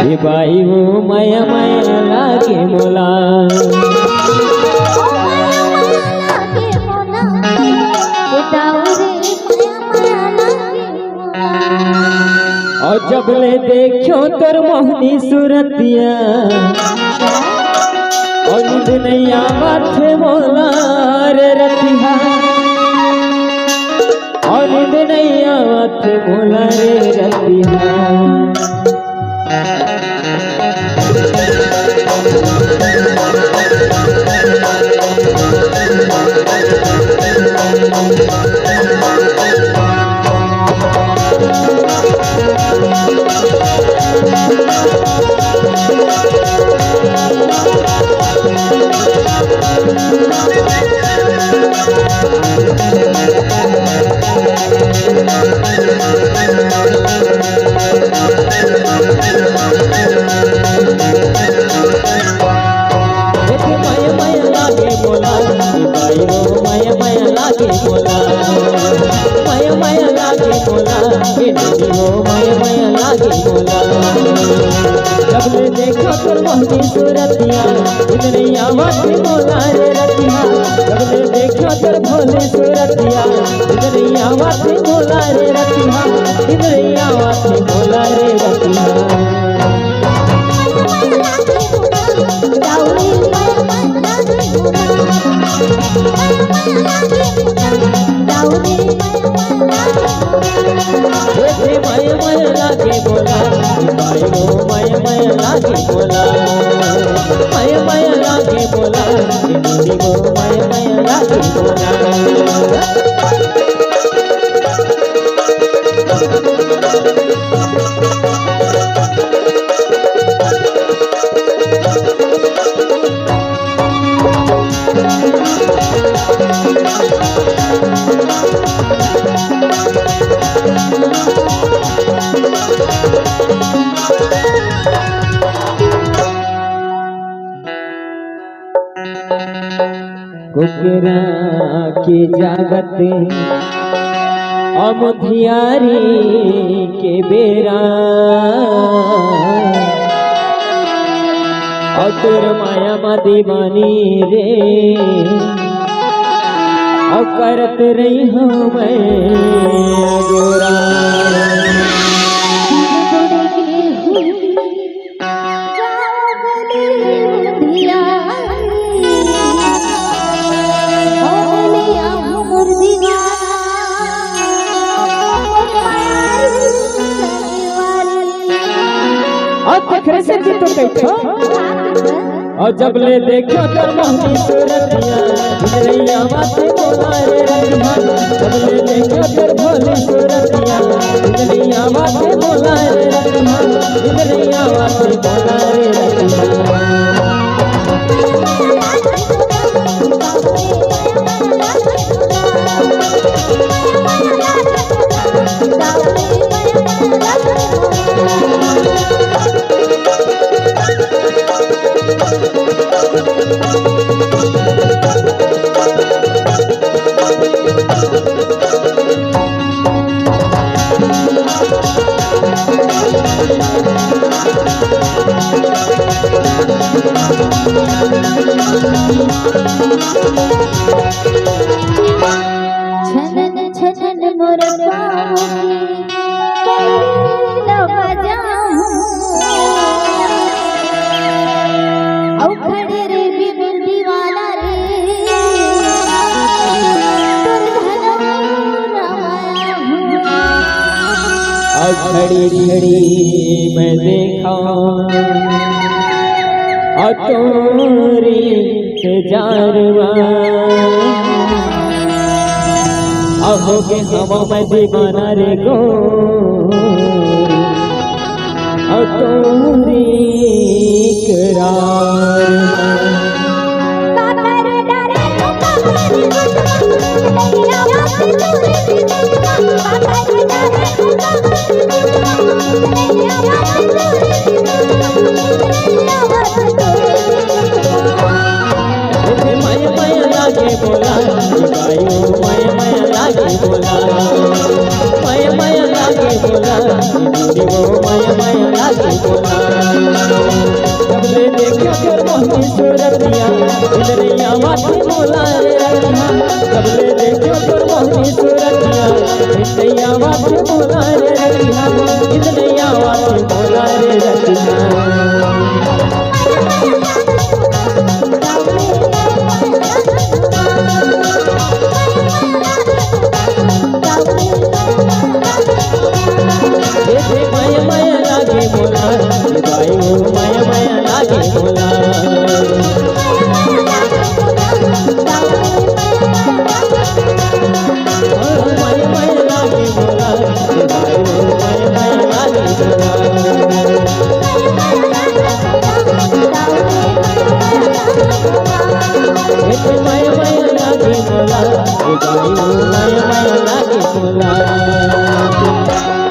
ये बाई वो माया माया लागे मोला और जब ले देखो तोर मोहनी सूरतिया और नींद नहीं आवत मोला रे रतिया और नींद नहीं आवत मोला रे रतिया जब ले देखो तोर मोहनी सूरतिया इतनी आवाज़ मोला रे रतिया जब ले देखो तोर भोली सूरतिया इतनी आवाज़ मोला रे रतिया इतनी आवाज़ मोला रे रतिया माया माया लागे बोला भाई वो माया माया लागे बोला माया माया लागे बोला वो माया माया लागे बोला कुकरा की जागत अमधियारी के बेरा और तोर माया मा दीवानी रे और करत रही हूँ मैं गोरा देखरे से तो कैठो और जब ले देखो तोर मोहनी सूरतिया इतनी आवाज़ बोला रे रतिया जब ले देखो तोर भोली सूरतिया इतनी आवाज़ बोला रे रतिया इतनी आवाज़ बोला रे रतिया छनन छनन मोर औ खड़े रे बिबिन दीवाना रे और खड़ी खड़ी मैं देखा और तोरी जारवा हो के हवा में दीवाना रे गो और तोरी करार माया माया लागे बोला माया माया लागे बोला माया माया लागे बोला माया माया लागे बोला से बोला रे रतिया इतने आवाज से बोला रे रतिया जैसे माया माया लागे बोला भाई माया माया लागे बोला माया माया लागे बोला भाई माया माया लागे बोला जैसे माया माया लागे बोला भाई माया माया लागे बोला